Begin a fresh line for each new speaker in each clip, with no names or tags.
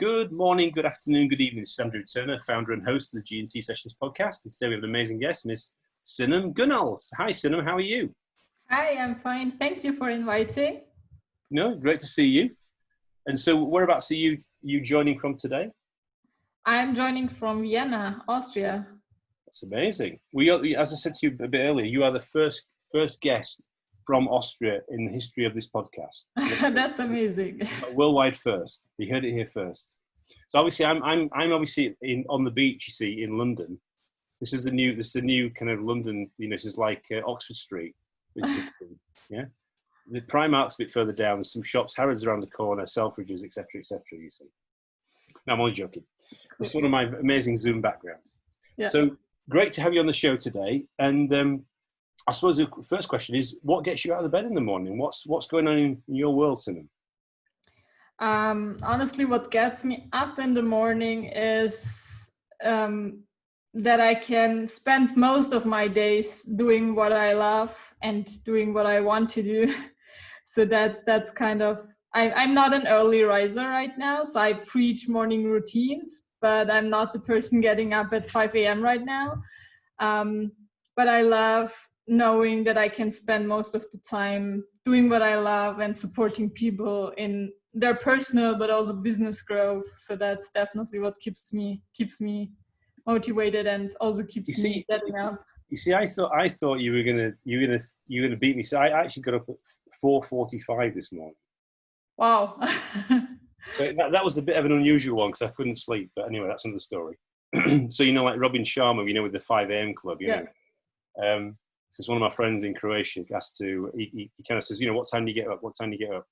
Good morning, good afternoon, good evening. It's Andrew Turner, founder and host of the G&T Sessions podcast. And today we have an amazing guest, Miss Sinem Günel. Hi, Sinem. How are you?
Hi, I'm fine. Thank you for inviting.
No, great to see you. And so, whereabouts are you joining from today?
I'm joining from Vienna, Austria.
That's amazing. As I said to you a bit earlier, you are the first guest from Austria in the history of this podcast.
That's amazing.
A worldwide first. You heard it here first. So obviously, I'm obviously on the beach. You see, in London. This is the new kind of London. You know, this is like Oxford Street. Yeah. The Primark's a bit further down. There's some shops. Harrods around the corner. Selfridges, etc., etc. You see. No, I'm only joking. Cool. It's one of my amazing Zoom backgrounds. Yeah. So great to have you on the show today. And I suppose the first question is, what gets you out of the bed in the morning? What's going on in your world, Sinem?
Honestly, what gets me up in the morning is that I can spend most of my days doing what I love and doing what I want to do. So that's kind of, I'm not an early riser right now, so I preach morning routines, but I'm not the person getting up at 5 a.m. right now. But I love knowing that I can spend most of the time doing what I love and supporting people in their personal but also business growth. So that's definitely what keeps me motivated and also keeps me getting up.
You see, I thought you were gonna beat me. So I actually got up at 4:45 this morning.
Wow.
So that was a bit of an unusual one because I couldn't sleep. But anyway, that's another story. So like Robin Sharma, with the 5 a.m. club, you know. Because one of my friends in Croatia he kind of says, what time do you get up? What time do you get up?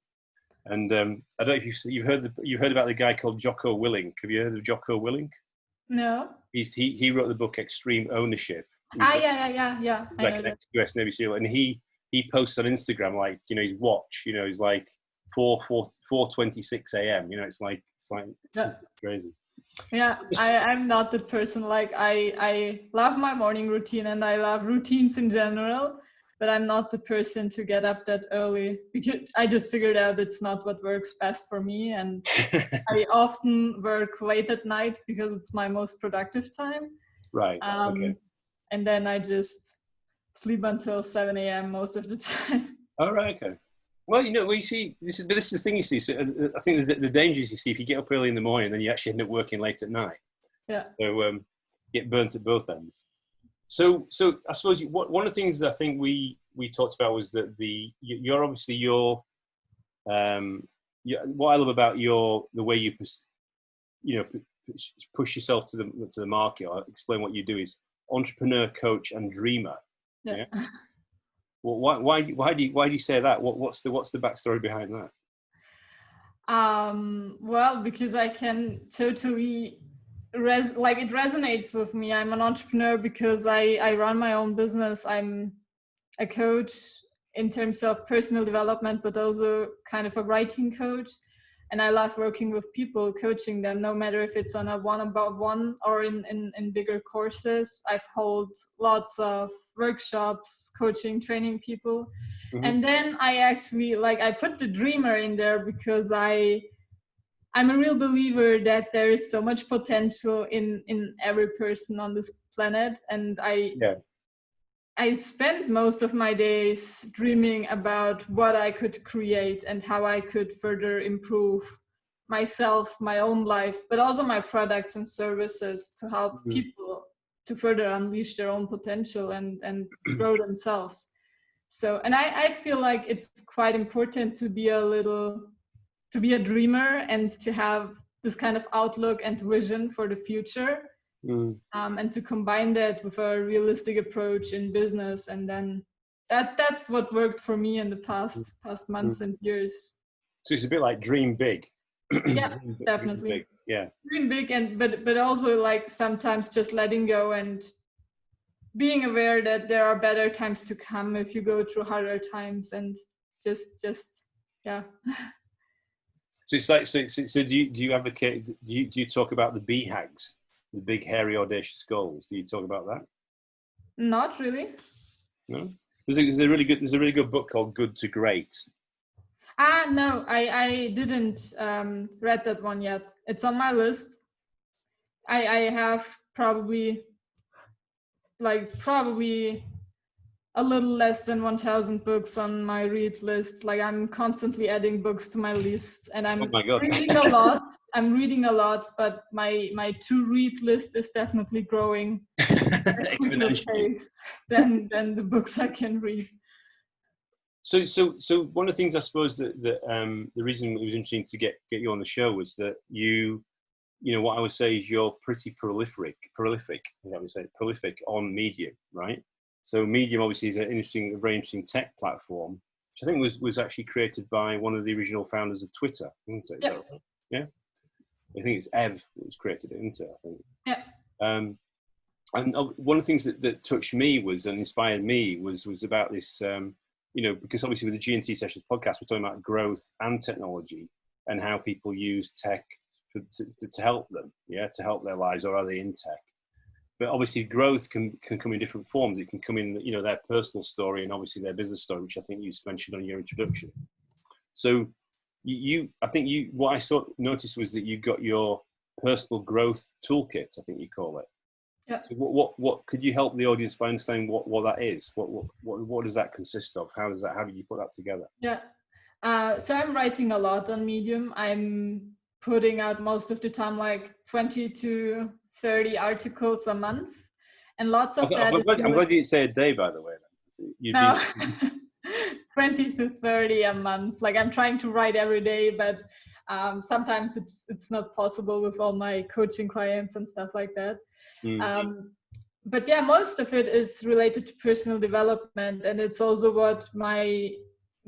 And I don't know if you've heard about the guy called Jocko Willink. Have you heard of Jocko Willink?
No.
He wrote the book Extreme Ownership.
Yeah.
Like an ex-US Navy SEAL, and he posts on Instagram his watch. He's like 4:26 a.m. It's like crazy.
Yeah, I'm not that person. Like I love my morning routine and I love routines in general, but I'm not the person to get up that early because I just figured out it's not what works best for me. And I often work late at night because it's my most productive time.
Right. Okay.
And then I just sleep until 7 a.m. most of the time.
Oh, right. Okay. Well, you see, this is the thing you see. So I think the danger is, you see, if you get up early in the morning, then you actually end up working late at night.
Yeah.
So get burnt at both ends. So I suppose one of the things that I think we talked about was that you're obviously what I love about the way you push yourself to the market or explain what you do is entrepreneur, coach, and dreamer.
Yeah.
Well, why do you say that? What's the backstory behind that?
Well, because I can totally it resonates with me. I'm an entrepreneur because I run my own business. I'm a coach in terms of personal development, but also kind of a writing coach. And I love working with people, coaching them, no matter if it's on a one-on-one or in bigger courses. I've held lots of workshops, coaching, training people. Mm-hmm. And then I actually, I put the dreamer in there because I'm a real believer that there is so much potential in every person on this planet. And I spend most of my days dreaming about what I could create and how I could further improve myself, my own life, but also my products and services to help people to further unleash their own potential and grow themselves. So, and I feel like it's quite important to be a dreamer and to have this kind of outlook and vision for the future. And to combine that with a realistic approach in business, and then that's what worked for me in the past months and years.
So it's a bit like dream big.
Yeah, definitely.
Dream big. Yeah,
dream big, and but also sometimes just letting go and being aware that there are better times to come if you go through harder times, and just yeah.
So it's like so do you advocate? Do you talk about the BHAGs? The big, hairy, audacious goals. Do you talk about that?
Not really.
No. There's a really good book called Good to Great.
No, I didn't read that one yet. It's on my list. I have probably a little less than 1,000 books on my read list. Like I'm constantly adding books to my list, and
Oh
I'm
my God.
reading a lot. I'm reading a lot, but my to read list is definitely growing at a quicker
Exponentially.
pace than the books I can read.
So one of the things I suppose that the reason it was interesting to get you on the show was that you know, what I would say is you're pretty prolific, I would say, prolific on Medium, right? So Medium obviously is a very interesting tech platform, which I think was actually created by one of the original founders of Twitter, isn't it?
Yeah.
Yeah. I think it's Ev that was created it, isn't it? I think.
Yeah.
And one of the things that touched me was and inspired me was about this, you know, because obviously with the G&T Sessions podcast, we're talking about growth and technology and how people use tech to help them, to help their lives, or are they in tech? But obviously growth can come in different forms. It can come in, you know, their personal story and obviously their business story, which I think you mentioned on your introduction. So what I noticed was that you got your personal growth toolkit, I think you call it.
Yeah.
So what could you help the audience by understanding what that is? What does that consist of? How do you put that together?
Yeah. So I'm writing a lot on Medium. I'm putting out most of the time like 20 to 30 articles a month, and lots of that is
I'm glad you didn't say a day, by the way.
no 20 to 30 a month. Like I'm trying to write every day, but sometimes it's not possible with all my coaching clients and stuff like that. But yeah, most of it is related to personal development, and it's also what my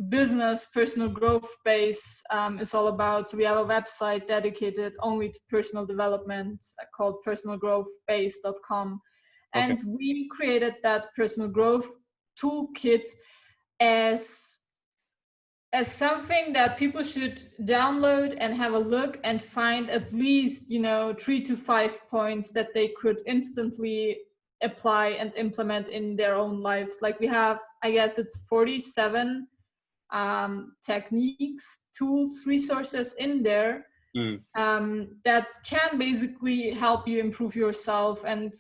business personal growth base is all about. So we have a website dedicated only to personal development called personalgrowthbase.com, and we created that personal growth toolkit as something that people should download and have a look and find at least, 3 to 5 points that they could instantly apply and implement in their own lives. Like we have, I guess it's 47 techniques, tools, resources in there that can basically help you improve yourself and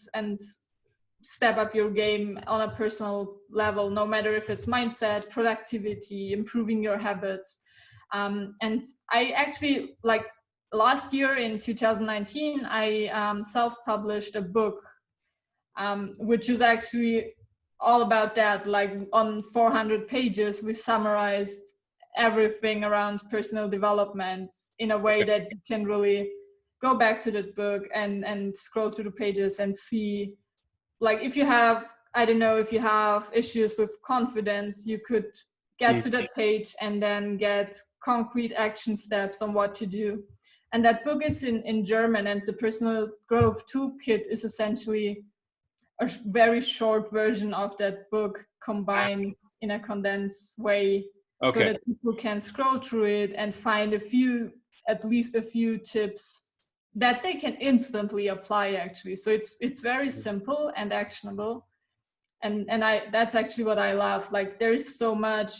step up your game on a personal level, no matter if it's mindset, productivity, improving your habits. And I actually, like last year in 2019, I self-published a book, which is actually all about that. Like on 400 pages, we summarized everything around personal development in a way that you can really go back to that book and scroll through the pages and see, like if you have, I don't know, if you have issues with confidence, you could get to that page and then get concrete action steps on what to do. And that book is in German, and the personal growth toolkit is essentially a very short version of that book combined in a condensed way, so that people can scroll through it and find at least a few tips that they can instantly apply, actually. So it's very simple and actionable, and that's actually what I love. Like there is so much,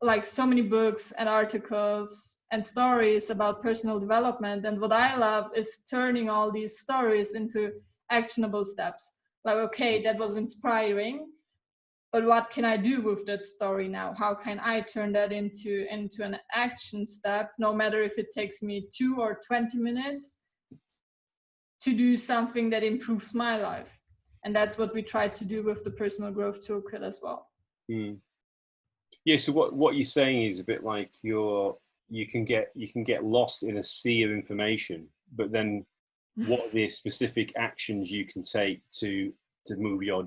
like so many books and articles and stories about personal development, and what I love is turning all these stories into actionable steps. Like, okay, that was inspiring, but what can I do with that story now? How can I turn that into an action step, no matter if it takes me 2 or 20 minutes to do something that improves my life? And that's what we try to do with the personal growth toolkit as well.
Yeah, so what you're saying is a bit like you can get lost in a sea of information, but then what are the specific actions you can take to move your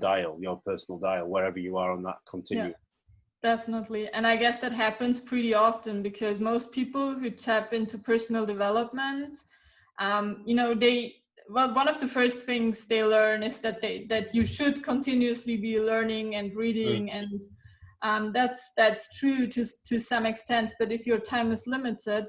personal dial, wherever you are on that continuum?
Yeah, definitely. And I guess that happens pretty often, because most people who tap into personal development, one of the first things they learn is that you should continuously be learning and reading, and that's true to some extent. But if your time is limited,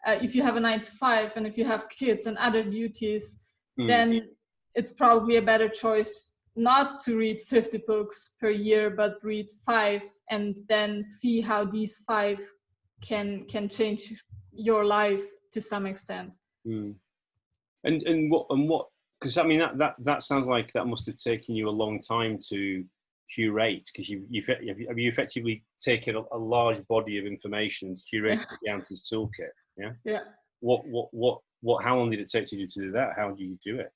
if you have a 9 to 5 and if you have kids and other duties, then it's probably a better choice not to read 50 books per year, but read 5 and then see how these 5 can change your life to some extent.
Mm. And what? Because I mean that sounds like that must have taken you a long time to curate, because you effectively taken a large body of information and curated it down to this toolkit. Yeah.
Yeah.
What? How long did it take you to do that? How do you do it?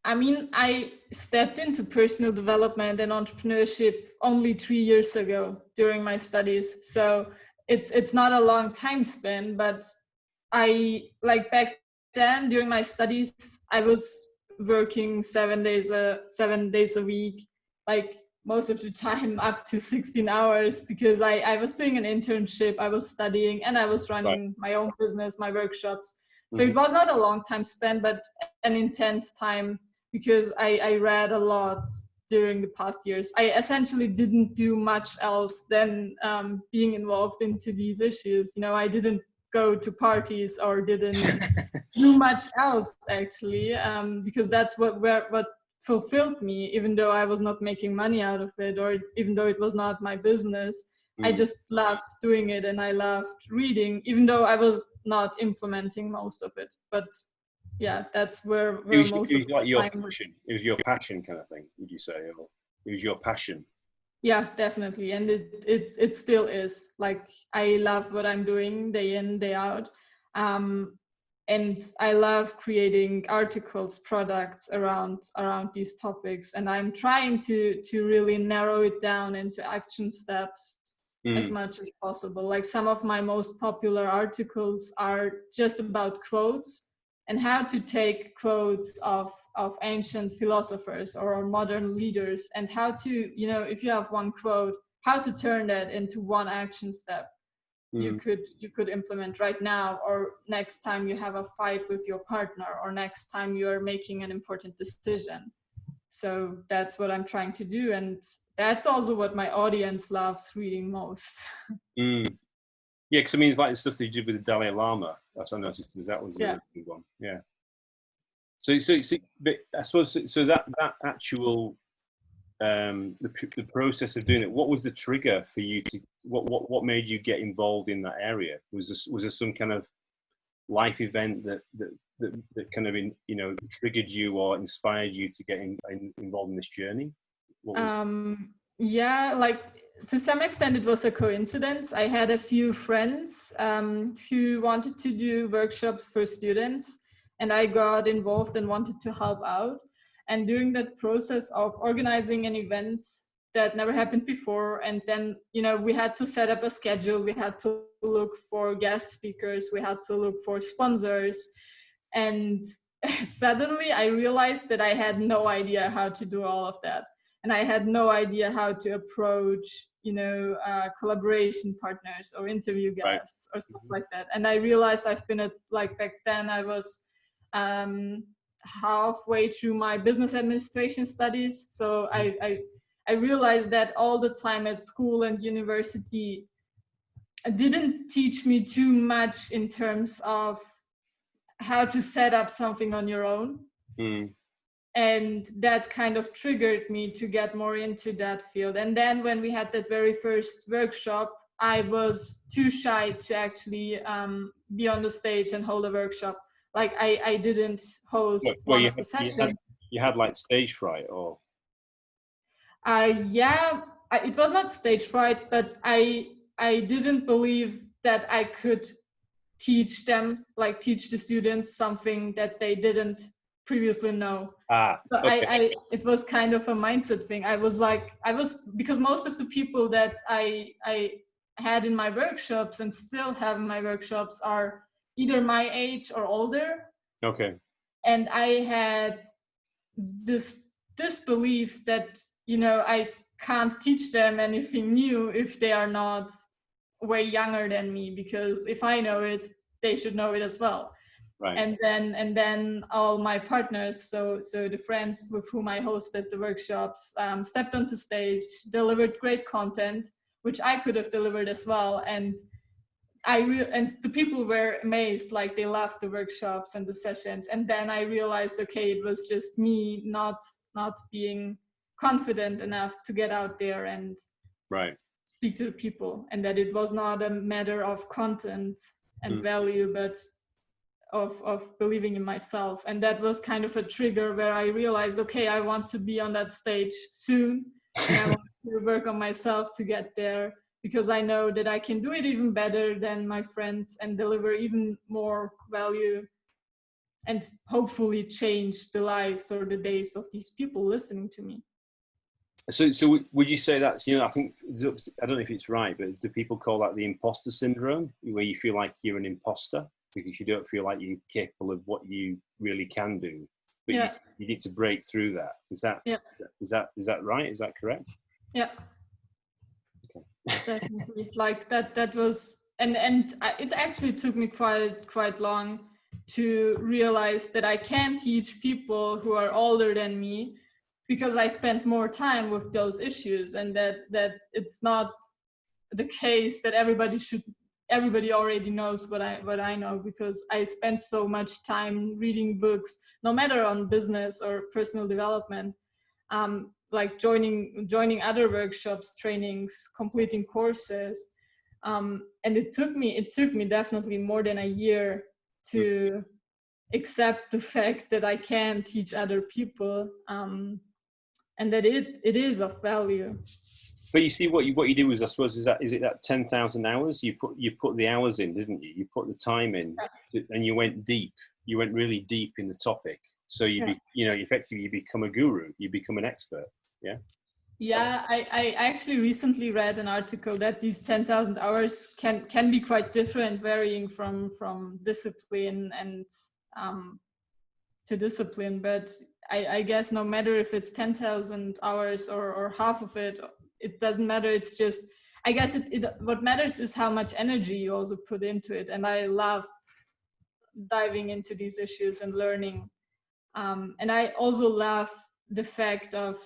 I mean, I stepped into personal development and entrepreneurship only 3 years ago during my studies. So it's not a long time span, but I, like, back then during my studies, I was working 7 days a week, like most of the time up to 16 hours, because I was doing an internship, I was studying, and I was running my own business, my workshops. So it was not a long time spent, but an intense time, because I read a lot during the past years. I essentially didn't do much else than being involved into these issues. You know, I didn't go to parties or didn't do much else, actually, because that's what fulfilled me, even though I was not making money out of it, or even though it was not my business. I just loved doing it, and I loved reading, even though I was not implementing most of it. But yeah, that's where most of
it was like your
time.
passion. It was your passion, kind of thing. Would you say, or it was your passion?
Yeah, definitely, and it still is. Like, I love what I'm doing day in, day out, and I love creating articles, products around these topics, and I'm trying to really narrow it down into action steps as much as possible. Like, some of my most popular articles are just about quotes and how to take quotes of ancient philosophers or modern leaders, and how to, you know, if you have one quote, how to turn that into one action step you could implement right now, or next time you have a fight with your partner, or next time you're making an important decision. So that's what I'm trying to do, and that's also what my audience loves reading most.
Yeah, because I mean, it's like the stuff that you did with the Dalai Lama. That's I noticed, because that was a
Yeah.
really good one. Yeah. So, but I suppose so that actual the process of doing it. What was the trigger for you to what made you get involved in that area? Was there some kind of life event that kind of triggered you or inspired you to get involved in this journey? What was
Yeah, like, to some extent it was a coincidence. I had a few friends who wanted to do workshops for students, and I got involved and wanted to help out. And during that process of organizing an event that never happened before, and then, you know, we had to set up a schedule, we had to look for guest speakers, we had to look for sponsors, and suddenly I realized that I had no idea how to do all of that. And I had no idea how to approach, you know, collaboration partners or interview guests or stuff like that. And I realized I've been like, back then I was halfway through my business administration studies. So I realized that all the time at school and university didn't teach me too much in terms of how to set up something on your own. And that kind of triggered me to get more into that field. And then when we had that very first workshop, I was too shy to actually be on the stage and hold a workshop. Like, I didn't host one of the sessions.
You had like stage fright, or?
Yeah, it was not stage fright, but I didn't believe that I could teach the students something that they didn't previously know. So it was kind of a mindset thing. Because most of the people that I had in my workshops and still have in my workshops are either my age or older.
Okay.
And I had this belief that, you know, I can't teach them anything new if they are not way younger than me, because if I know it, they should know it as well.
Right.
And then all my partners, so the friends with whom I hosted the workshops, stepped onto stage, delivered great content, which I could have delivered as well. And and the people were amazed, like, they loved the workshops and the sessions. And then I realized, okay, it was just me not being confident enough to get out there and speak to the people, and that it was not a matter of content and value, but of believing in myself. And that was kind of a trigger where I realized, okay, I want to be on that stage soon, and I want to work on myself to get there, because I know that I can do it even better than my friends and deliver even more value and hopefully change the lives or the days of these people listening to me.
So would you say that's, I think, I don't know if it's right, but do people call that the imposter syndrome, where you feel like you're an imposter because you don't feel like you're capable of what you really can do, but you need to break through that? Is that right? Is that correct?
Yeah. Okay. Definitely. Like that was, and it actually took me quite long to realize that I can teach people who are older than me, because I spent more time with those issues, and that it's not the case that everybody already knows what I know, because I spent so much time reading books, no matter on business or personal development, like joining other workshops, trainings, completing courses, and it took me definitely more than a year to accept the fact that I can teach other people, and that it is of value.
But you see, what you did was, I suppose, is it that 10,000 hours? You put the hours in, didn't you? You put the time in, and you went deep. You went really deep in the topic. So effectively, you become a guru. You become an expert. Yeah.
Yeah, I actually recently read an article that these 10,000 hours can be quite different, varying from discipline and to discipline. But I guess no matter if it's 10,000 hours or half of it, it doesn't matter. It's just, I guess what matters is how much energy you also put into it. And I love diving into these issues and learning. And I also love the fact of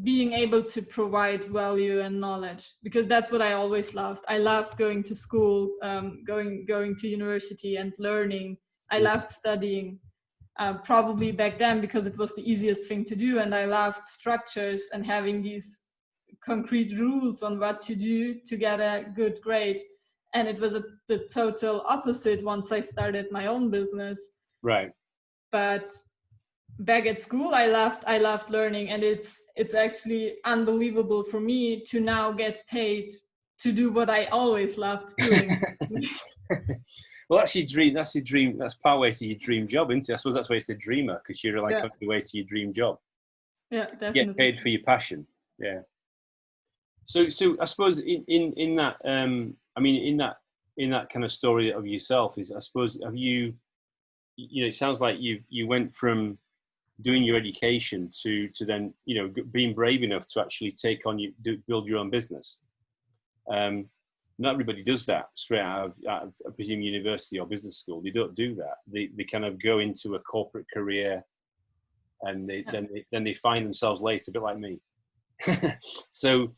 being able to provide value and knowledge, because that's what I always loved. I loved going to school, going to university and learning. I loved studying, probably back then because it was the easiest thing to do, and I loved structures and having these concrete rules on what to do to get a good grade. And it was the total opposite once I started my own business.
Right.
But back at school, I loved learning, and it's actually unbelievable for me to now get paid to do what I always loved doing.
Well, that's your dream. That's your dream. That's part way to your dream job, isn't it? I suppose that's why it's a dreamer, because you're like on your way to your dream job.
Yeah, definitely.
Get paid for your passion. Yeah. So I suppose in that, I mean, in that kind of story of yourself, is, I suppose, have you, it sounds like you went from doing your education to then, being brave enough to actually take on build your own business. Not everybody does that straight out of I presume, university or business school. They don't do that. They kind of go into a corporate career, and then they find themselves later, a bit like me. So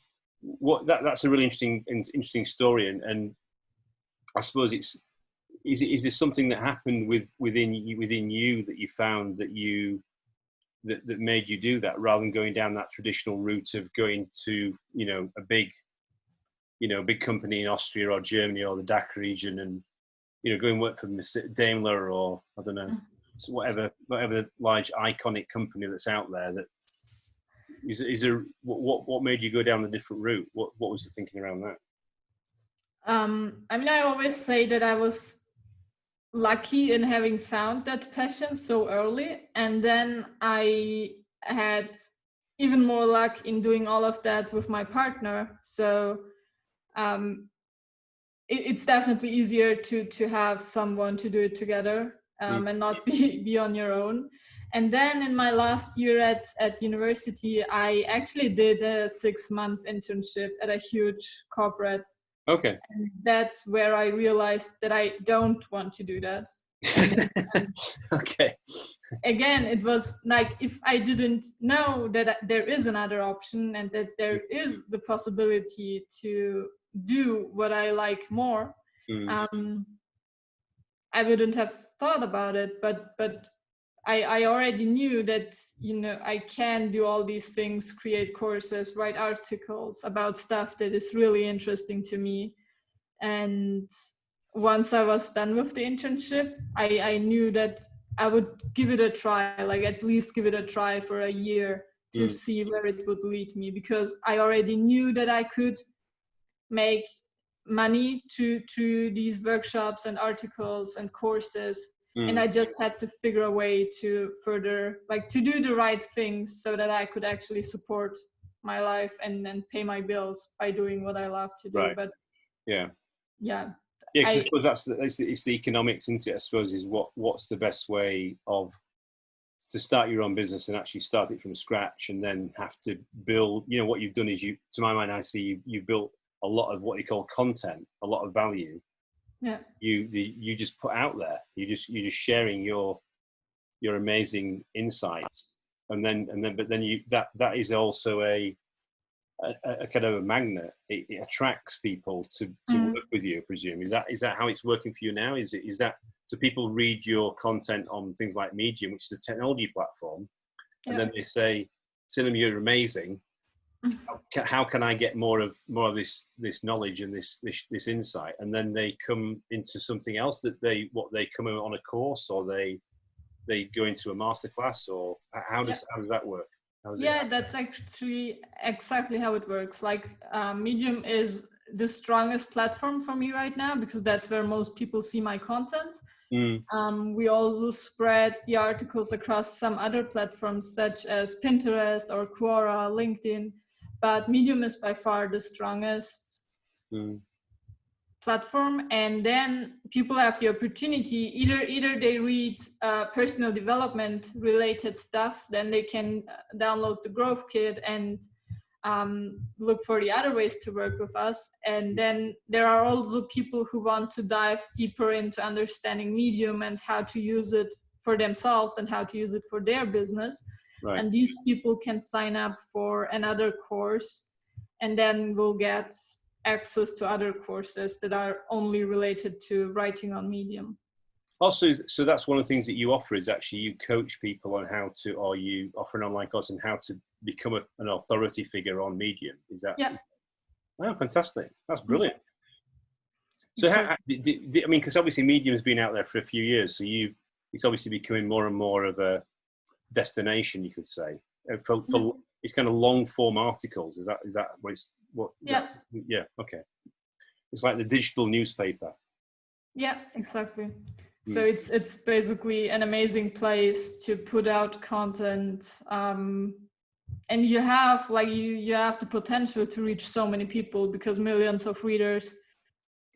that's a really interesting story, and I suppose is there something that happened within you that you found that made you do that, rather than going down that traditional route of going to a big company in Austria or Germany or the DACH region, and go and work for Daimler, or I don't know, whatever large iconic company that's out there? That is there. What made you go down the different route? What was you thinking around that?
I mean, I always say that I was lucky in having found that passion so early, and then I had even more luck in doing all of that with my partner. So it's definitely easier to have someone to do it together, and not be on your own. And then in my last year at university, I actually did a 6-month internship at a huge corporate.
Okay.
And that's where I realized that I don't want to do that.
Okay.
Again, it was like, if I didn't know that there is another option and that there is the possibility to do what I like more, I wouldn't have thought about it. But I already knew that, I can do all these things, create courses, write articles about stuff that is really interesting to me. And once I was done with the internship, I knew that I would give it a try, like at least give it a try for a year to see where it would lead me, because I already knew that I could make money to these workshops and articles and courses. And I just had to figure a way to further, like, to do the right things so that I could actually support my life and then pay my bills by doing what I love to do.
Right.
But
yeah,
yeah,
because I suppose it's the economics, isn't it? I suppose is what's the best way of to start your own business and actually start it from scratch, and then have to build. What you've done is to my mind, I see you built a lot of what you call content, a lot of value.
Yeah.
You just put out there. You're just sharing your amazing insights, and then that is also a kind of a magnet. It attracts people to work with you, I presume. Is that how it's working for you now? Is that so people read your content on things like Medium, which is a technology platform, and then they say, Sinem, you're amazing. How can I get more of this knowledge and this insight? And then they come into something else that they come on a course, or they go into a masterclass, or how does that work?
That's actually exactly how it works. Like, Medium is the strongest platform for me right now, because that's where most people see my content. We also spread the articles across some other platforms such as Pinterest or Quora, LinkedIn, but Medium is by far the strongest platform. And then people have the opportunity, either they read personal development related stuff, then they can download the growth kit and look for the other ways to work with us. And then there are also people who want to dive deeper into understanding Medium and how to use it for themselves and how to use it for their business.
Right.
And these people can sign up for another course, and then we'll get access to other courses that are only related to writing on Medium.
Also, so that's one of the things that you offer, is actually you coach people on how to, or you offer an online course on how to become an authority figure on Medium. Is that?
Yeah.
Oh, fantastic. That's brilliant. So how, because obviously Medium has been out there for a few years, so it's obviously becoming more and more of a destination, you could say, for it's kind of long form articles. Is that what?
Yeah.
Yeah. Okay. It's like the digital newspaper.
Yeah, exactly. So it's basically an amazing place to put out content, and you have you have the potential to reach so many people, because millions of readers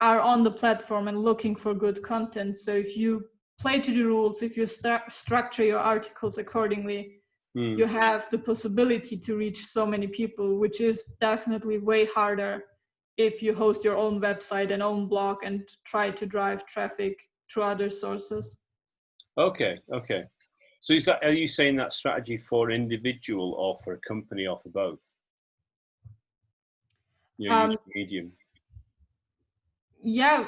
are on the platform and looking for good content. So if you play to the rules, if you structure your articles accordingly, you have the possibility to reach so many people, which is definitely way harder if you host your own website and own blog and try to drive traffic through other sources.
Okay. So are you saying that strategy for an individual or for a company or for both? Using Medium.
Yeah,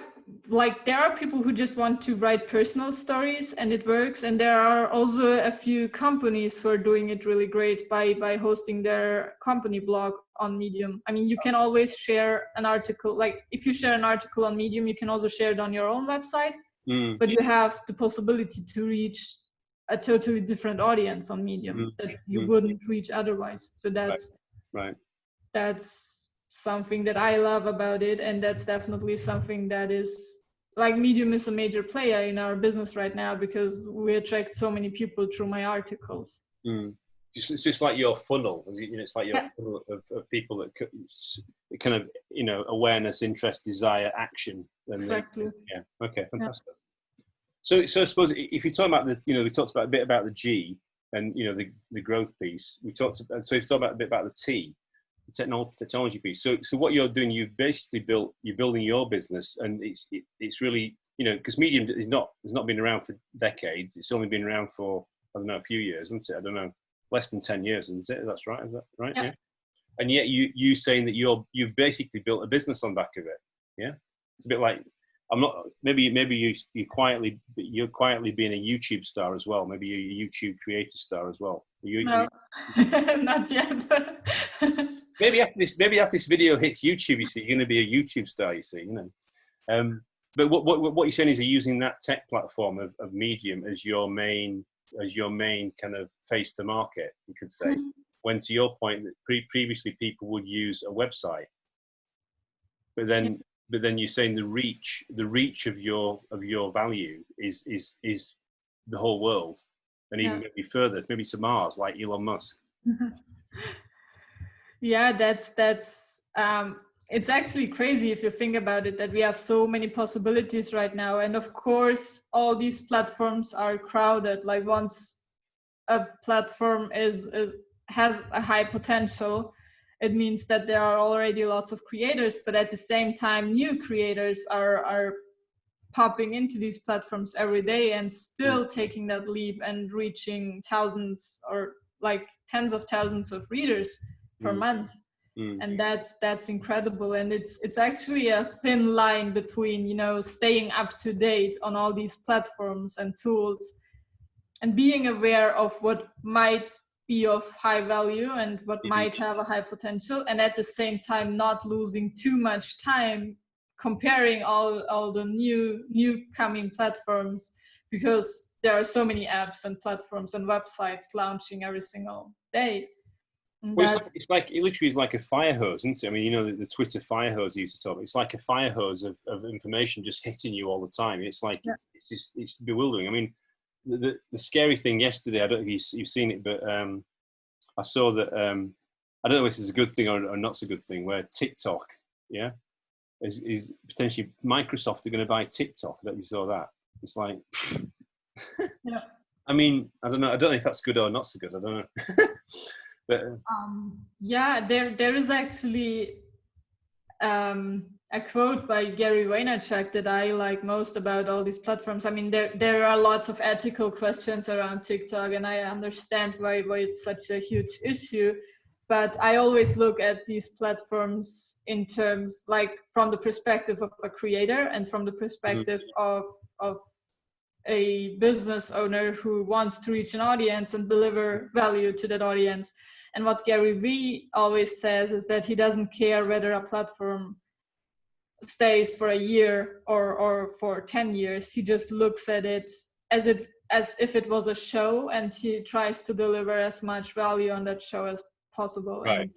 like there are people who just want to write personal stories and it works, and there are also a few companies who are doing it really great by hosting their company blog on Medium. I mean, you can always share an article, like if you share an article on Medium, you can also share it on your own website, but you have the possibility to reach a totally different audience on Medium that you wouldn't reach otherwise. So that's something that I love about it, and that's definitely something that is, like, Medium is a major player in our business right now because we attract so many people through my articles.
It's just like your funnel. It's like your funnel of people that kind of, awareness, interest, desire, action.
Exactly.
Okay, fantastic. So I suppose if you're talking about we talked a bit about the G and the growth piece. We've talked about a bit about the T, the technology piece. So what you're doing, you're building your business, and it's really, because Medium has not been around for decades. It's only been around for, I don't know, a few years, isn't it? I don't know, less than 10 years, isn't it? That's right. Is that right? Yeah. And yet you saying that you've basically built a business on the back of it. Yeah. It's a bit like I'm not. Maybe you're quietly being a YouTube star as well. Maybe you're a YouTube creator star as well.
No, not yet.
maybe after this video hits YouTube, you see, you're going to be a YouTube star. You see, But what you're saying is you're using that tech platform of Medium as your main kind of face to market, you could say. Mm-hmm. When to your point that previously people would use a website, but then you're saying the reach of your value is the whole world, and even maybe further, maybe to Mars, like Elon Musk.
Yeah, that's it's actually crazy if you think about it, that we have so many possibilities right now, and of course all these platforms are crowded. Like once a platform has a high potential, it means that there are already lots of creators, but at the same time new creators are popping into these platforms every day and still taking that leap and reaching thousands or like tens of thousands of readers per month. And that's incredible. And it's actually a thin line between, staying up to date on all these platforms and tools and being aware of what might be of high value and what might have a high potential, and at the same time not losing too much time comparing all the new coming platforms, because there are so many apps and platforms and websites launching every single day.
Well, it's like it literally is like a fire hose, isn't it? I mean, the Twitter fire hose you used to talk. It's like a fire hose of information just hitting you all the time. It's like it's bewildering. I mean, the scary thing yesterday, I don't know if you've seen it, but I saw that I don't know if this is a good thing or not so good thing, where TikTok, is potentially Microsoft are going to buy TikTok. That you saw that. It's like, I mean, I don't know if that's good or not so good. I don't know. But,
there is actually a quote by Gary Vaynerchuk that I like most about all these platforms. I mean, there are lots of ethical questions around TikTok, and I understand why it's such a huge issue. But I always look at these platforms in terms, like, from the perspective of a creator and from the perspective of a business owner who wants to reach an audience and deliver value to that audience. And what Gary Vee always says is that he doesn't care whether a platform stays for a year or for 10 years. He just looks at it as if it was a show, and he tries to deliver as much value on that show as possible.
Right.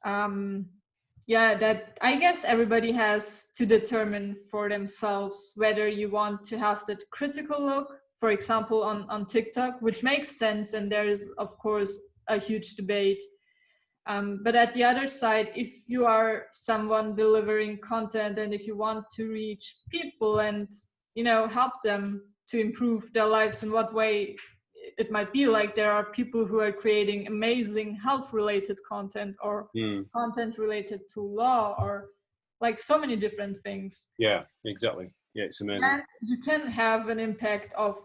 And that I guess everybody has to determine for themselves whether you want to have that critical look, for example, on TikTok, which makes sense, and there is of course a huge debate. But at the other side, if you are someone delivering content and if you want to reach people and help them to improve their lives in what way it might be, like there are people who are creating amazing health related content or content related to law or like so many different things.
Yeah, exactly. Yeah, it's amazing.
And you can have an impact of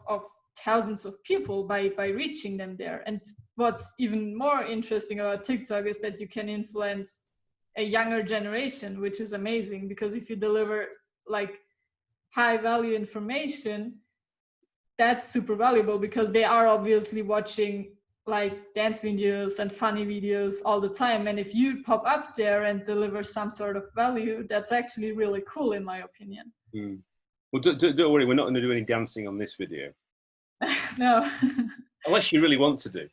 thousands of people by reaching them there. And what's even more interesting about TikTok is that you can influence a younger generation, which is amazing, because if you deliver like high value information, that's super valuable, because they are obviously watching like dance videos and funny videos all the time. And if you pop up there and deliver some sort of value, that's actually really cool, in my opinion.
Well, don't worry, we're not going to do any dancing on this video.
No.
Unless you really want to do.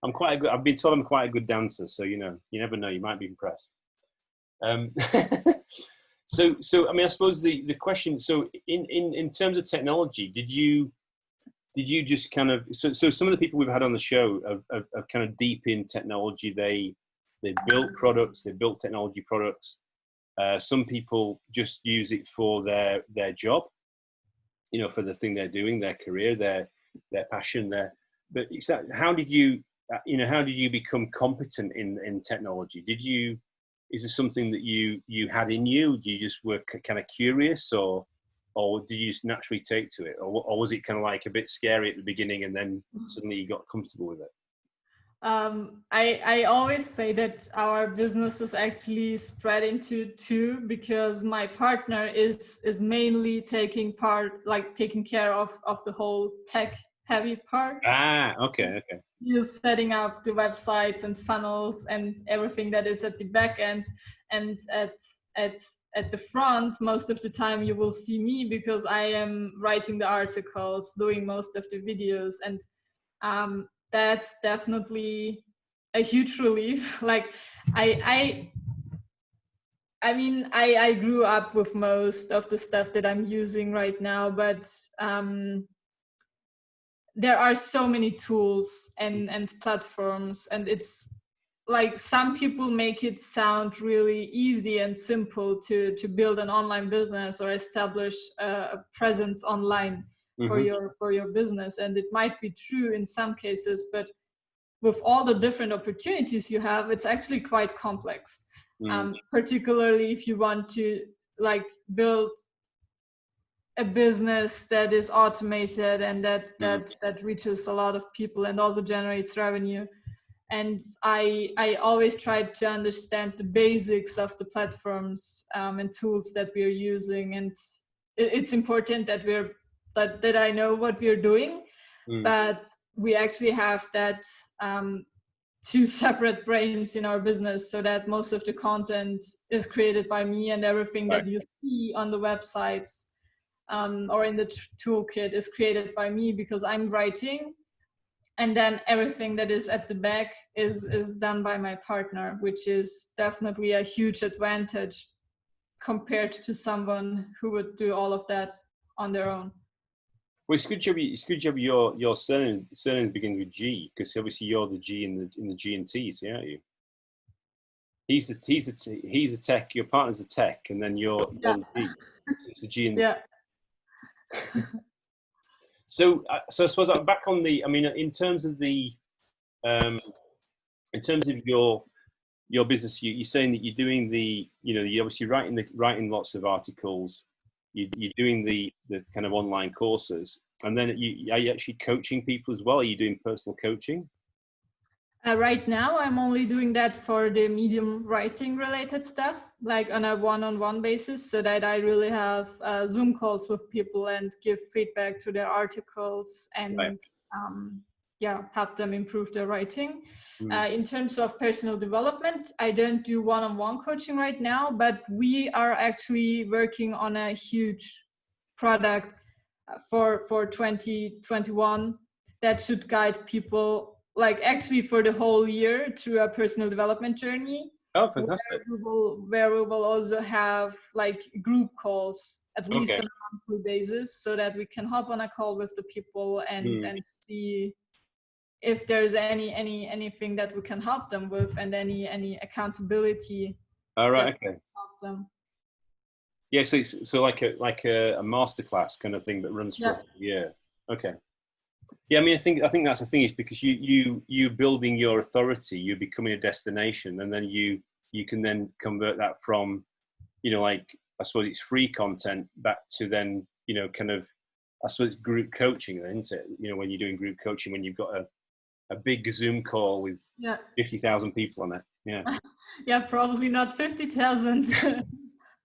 I've been told I'm quite a good dancer, so you never know, you might be impressed. So I mean, I suppose the question, so in terms of technology, did you just kind of, so some of the people we've had on the show are kind of deep in technology. They built products, they built technology products. Some people just use it for their job, for the thing they're doing, their career, their passion. But it's that, how did you become competent in technology? Is it something that you had in you? You just were kind of curious, or did you just naturally take to it, or was it kind of like a bit scary at the beginning and then suddenly you got comfortable with it?
I always say that our business is actually spread into two, because my partner is mainly taking care of the whole tech heavy part.
Ah, okay, okay.
He's setting up the websites and funnels and everything that is at the back end, and at at the front, most of the time you will see me, because I am writing the articles, doing most of the videos, and that's definitely a huge relief. Like I mean, I grew up with most of the stuff that I'm using right now, but there are so many tools and platforms, and it's like some people make it sound really easy and simple to build an online business or establish a presence online for
Mm-hmm.
your business, and it might be true in some cases, but with all the different opportunities you have, it's actually quite complex.
Mm.
Particularly if you want to like build a business that is automated and that reaches a lot of people and also generates revenue. And I always try to understand the basics of the platforms and tools that we're using, and it's important that that I know what we're doing, but we actually have that two separate brains in our business, so that most of the content is created by me, and everything
Right.
that you see on the websites or in the toolkit is created by me, because I'm writing, and then everything that is at the back is done by my partner, which is definitely a huge advantage compared to someone who would do all of that on their own.
Well, it's good job. It's good job. Your surname begins with G, because obviously you're the G in the G and T's, yeah, aren't you? He's a tech. Your partner's a tech, and then you're the G. So it's a G and
Yeah.
so I suppose I'm back on the. I mean, in terms of the, in terms of your business, you're saying that you're doing the, you're obviously writing lots of articles. You're doing the kind of online courses, and then are you actually coaching people as well? Are you doing personal coaching?
Right now, I'm only doing that for the medium writing related stuff, like on a one-on-one basis, so that I really have Zoom calls with people and give feedback to their articles and
Right.
help them improve their writing.
Mm.
In terms of personal development, I don't do one-on-one coaching right now, but we are actually working on a huge product for 2021 that should guide people, like actually for the whole year, through a personal development journey.
Oh, fantastic.
Where we will also have like group calls at least
Okay.
on a monthly basis, so that we can hop on a call with the people and see if there's anything that we can help them with, and any accountability.
All right. Okay.
Help them.
Yeah. So it's like a masterclass kind of thing that runs for
Yeah.
a year. Okay. Yeah, I mean, I think that's the thing, is because you building your authority, you're becoming a destination, and then you can then convert that from, like, I suppose it's free content back to then, kind of, I suppose it's group coaching, isn't it? When you're doing group coaching, when you've got a big Zoom call with 50,000 people on it. Yeah.
Yeah, probably not 50,000.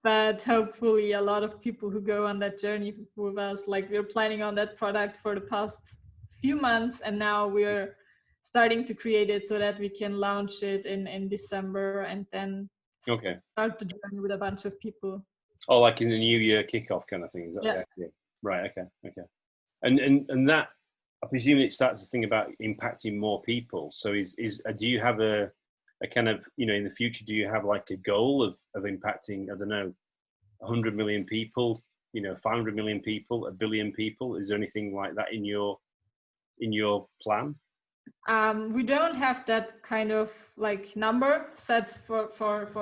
But hopefully a lot of people who go on that journey with us. Like, we're planning on that product for the past few months, and now we're starting to create it so that we can launch it in December, and then start the journey with a bunch of people.
Oh, like in the New Year kickoff kind of thing, is that? Yeah. Right. Okay. And that, I presume it starts to think about impacting more people. So do you have a kind of, in the future, do you have like a goal of impacting, I don't know, 100 million people, 500 million people, 1 billion people? Is there anything like that in your plan?
We don't have that kind of like number set for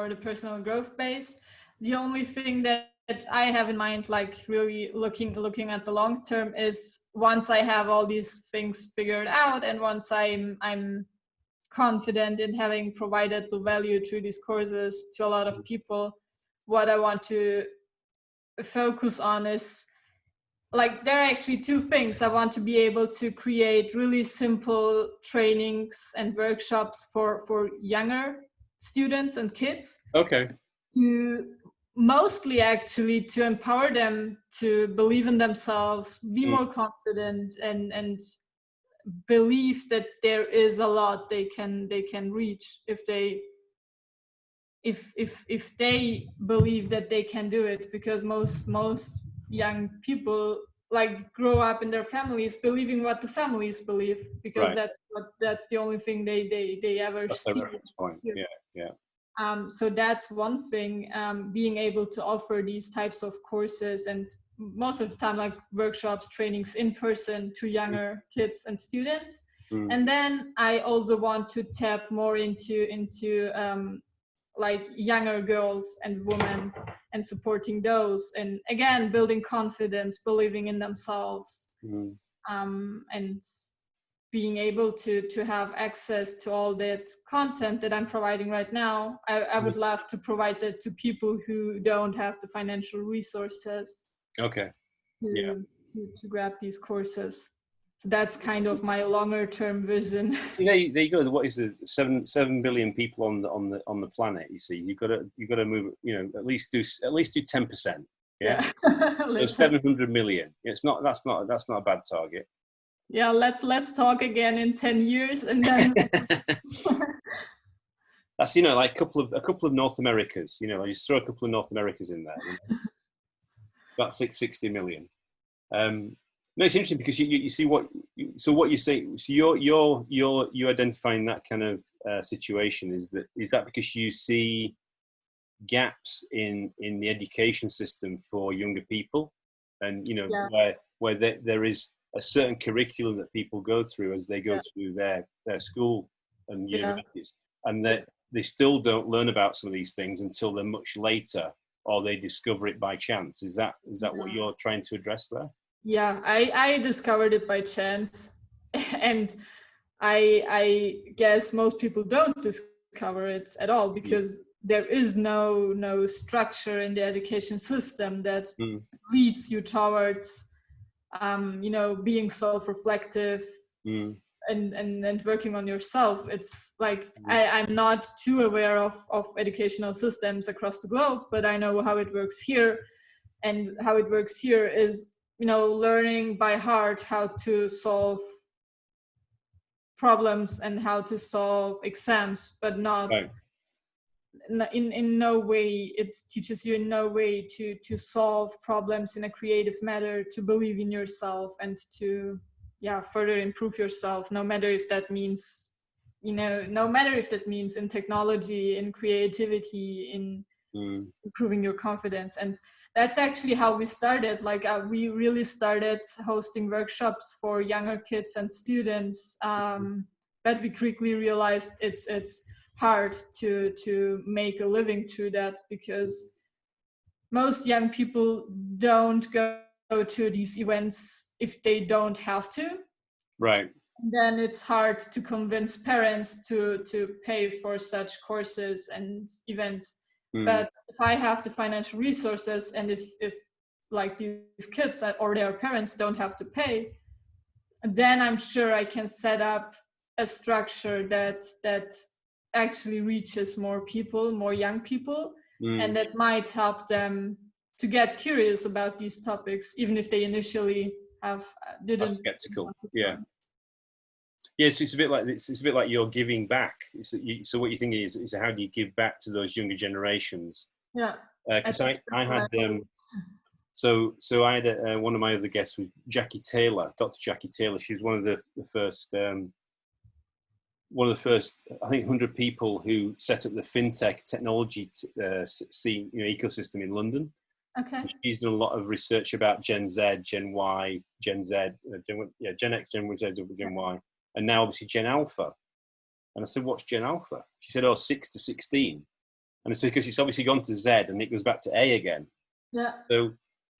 the personal growth base. The only thing that I have in mind, like really looking at the long term, is once I have all these things figured out, and once I'm confident in having provided the value through these courses to a lot of people, what I want to focus on is like there are actually two things. I want to be able to create really simple trainings and workshops for younger students and kids,
Okay.
to mostly actually to empower them to believe in themselves, be
Mm,
more confident, and believe that there is a lot they can reach if they if they believe that they can do it, because most young people like grow up in their families believing what the families believe, because
right.
that's the only thing they ever
That's the
see.
reference point. Yeah. Yeah.
So that's one thing, being able to offer these types of courses, and most of the time like workshops, trainings in person to
Mm,
younger kids and students.
mm,
And then I also want to tap more into like younger girls and women, and supporting those, and again building confidence, believing in themselves,
mm.
and being able to have access to all that content that I'm providing right now. I
Mm.
would love to provide that to people who don't have the financial resources
Okay. Yeah.
to grab these courses. So that's kind of my longer term vision.
There you go. What is the 7 billion people on the planet? You see, you've got to move. At least do 10%. Yeah.
Yeah.
So
let's
700 million. That's not a bad target.
yeah, let's talk again in 10 years, and then
That's like a couple of North Americas. I just throw a couple of North Americas in there. About 660 million. No, it's interesting because you see what you say. So you identifying that kind of situation, is that because you see gaps in the education system for younger people, and
yeah,
where there is a certain curriculum that people go through as they go
yeah,
through their school and
yeah,
universities, and that they still don't learn about some of these things until they're much later, or they discover it by chance. Is that what
yeah.
you're trying to address there?
Yeah, I discovered it by chance, and I guess most people don't discover it at all,
Mm,
because there is no structure in the education system that
mm,
leads you towards being self-reflective,
mm,
and working on yourself. It's like
mm.
I'm not too aware of educational systems across the globe, but I know how it works here. And how it works here is learning by heart how to solve problems and how to solve exams, but not
Right.
in no way it teaches you in no way to solve problems in a creative manner, to believe in yourself, and to further improve yourself, no matter if that means in technology, in creativity, in
Mm,
improving your confidence. And that's actually how we started. Like we really started hosting workshops for younger kids and students, but we quickly realized it's hard to make a living through that, because most young people don't go to these events if they don't have to.
right.
Then it's hard to convince parents to pay for such courses and events.
Mm,
But if I have the financial resources, and if like these kids or their parents don't have to pay, then I'm sure I can set up a structure that actually reaches more people, more young people, and
mm.
that might help them to get curious about these topics, even if they initially have
That's
didn't
skeptical.
want to
Yeah.
learn.
Yes, it's a bit like you're giving back. So what you think is how do you give back to those younger generations?
Yeah,
Because I had so I had one of my other guests was Jackie Taylor, Dr. Jackie Taylor. She was one of the first I think 100 people who set up the fintech technology scene, ecosystem in London.
Okay.
She's done a lot of research about Gen Z, Gen Y, Gen Z, Gen X, Gen Z, Gen Y, and now obviously Gen Alpha. And I said, "What's Gen Alpha?" She said, "Oh, 6 to 16." And it's because it's obviously gone to Z and it goes back to A again.
Yeah.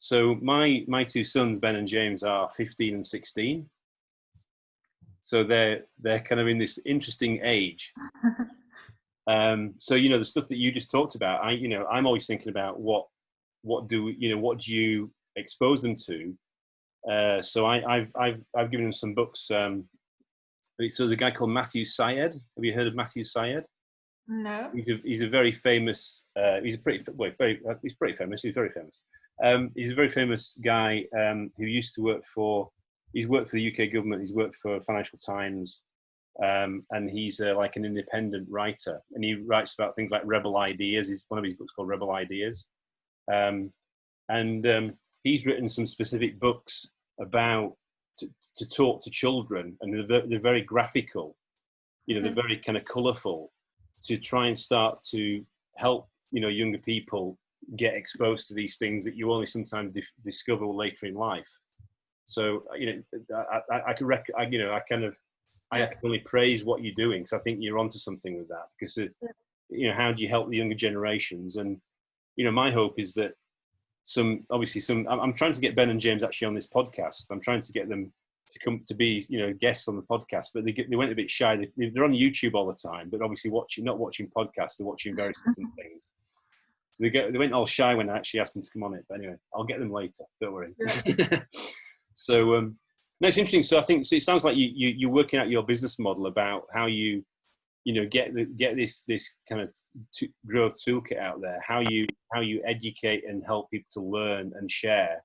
So my two sons, Ben and James, are 15 and 16. So they're kind of in this interesting age. So the stuff that you just talked about, I'm always thinking about what do you expose them to, So I've given him some books. So there's a guy called Matthew Syed. Have you heard of Matthew Syed?
No.
He's a very famous. He's pretty famous. He's very famous. He's a very famous guy who used to work for. He's worked for the UK government. He's worked for Financial Times, and he's like an independent writer. And he writes about things like rebel ideas. He's one of his books called Rebel Ideas, and he's written some specific books about to talk to children, and they're very graphical. You know, they're very kind of colourful, to try and start to help younger people get exposed to these things that you only sometimes discover later in life. So I can only praise what you're doing, because I think you're onto something with that. Because how do you help the younger generations? And my hope is that I'm trying to get Ben and James actually on this podcast. I'm trying to get them to come to be guests on the podcast, but they went a bit shy. They're on YouTube all the time, but obviously not watching podcasts. They're watching various different things. So they went all shy when I actually asked them to come on it. But anyway, I'll get them later. Don't worry. Yeah. So no, it's interesting. So I think it sounds like you're working out your business model about how you get this kind of growth toolkit out there. How you educate and help people to learn and share,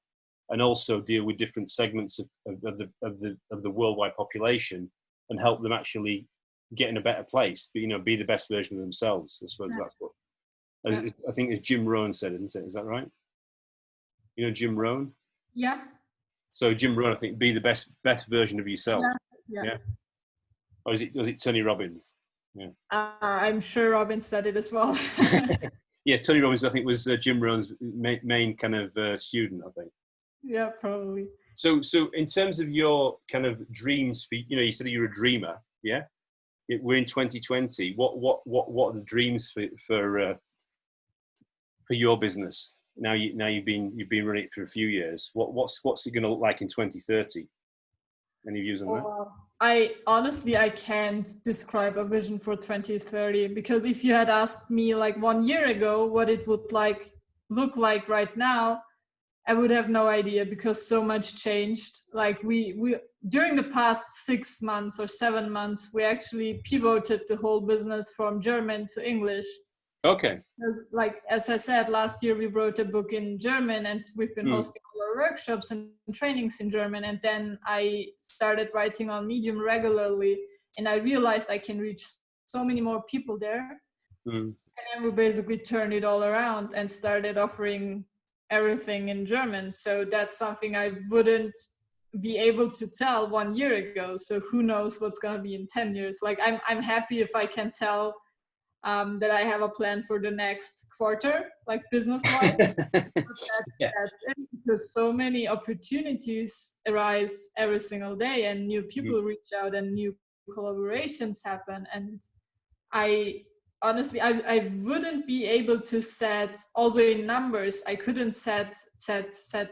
and also deal with different segments of the worldwide population, and help them actually get in a better place. But be the best version of themselves. I suppose that's what I think, as Jim Rohn said, isn't it? Is that right? Jim Rohn.
Yeah.
So Jim Rohn, I think, be the best version of yourself. Yeah. Or was it Tony Robbins? Yeah.
I'm sure Robbins said it as well.
Yeah, Tony Robbins, I think, was Jim Rohn's main kind of student, I think.
Yeah, probably.
So in terms of your kind of dreams, for you said you're a dreamer. Yeah. We're in 2020. What are the dreams for your business? Now you've been running it for a few years. What's it going to look like in 2030? Any views on that?
I can't describe a vision for 2030, because if you had asked me like 1 year ago what it would look like right now, I would have no idea, because so much changed. Like we during the past 6 months or 7 months, we actually pivoted the whole business from German to English.
Okay.
Because, like, as I said, last year we wrote a book in German, and we've been hosting all our workshops and trainings in German. And then I started writing on Medium regularly, and I realized I can reach so many more people there. And then we basically turned it all around and started offering everything in German. So that's something I wouldn't be able to tell 1 year ago. So who knows what's going to be in 10 years. Like, I'm happy if I can tell that I have a plan for the next quarter, like business-wise. That's it, because so many opportunities arise every single day, and new people reach out, and new collaborations happen. And I honestly wouldn't be able to set, also in numbers, I couldn't set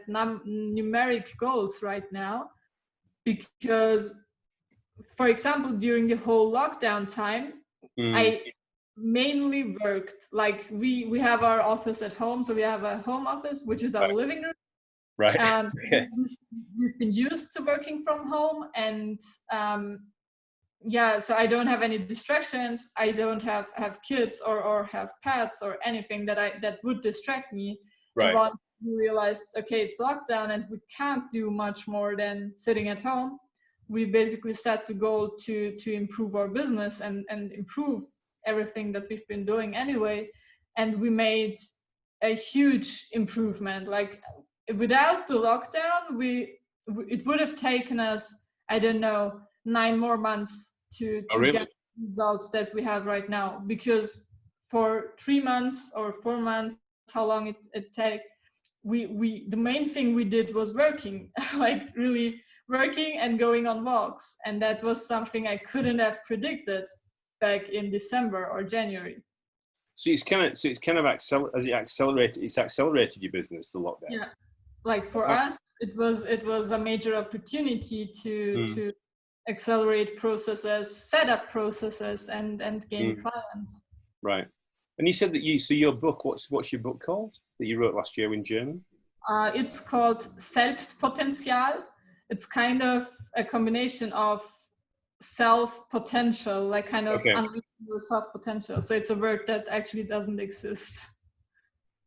numeric goals right now, because, for example, during the whole lockdown time, I mainly worked. Like we have our office at home, so we have a home office, which is our living room.
Right. Okay.
We've been used to working from home, and so I don't have any distractions. I don't have kids or have pets or anything that would distract me. Right. And once we realized, okay, it's lockdown and we can't do much more than sitting at home, we basically set the goal to improve our business and improve everything that we've been doing anyway. And we made a huge improvement. Like, without the lockdown, it would have taken us, I don't know, 9 more months to get results that we have right now. Because for 3 months or 4 months, how long it take, the main thing we did was working, like really working and going on walks. And that was something I couldn't have predicted back in December or January.
So it's kind of accelerated your business, the lockdown.
Yeah, like for us, it was a major opportunity to accelerate processes, set up processes, and gain clients.
Right. And you said that your book, what's your book called that you wrote last year in German?
It's called Selbstpotenzial. it's kind of a combination of self potential, like kind of
Okay.
unleashing your self potential. So it's a word that actually doesn't exist.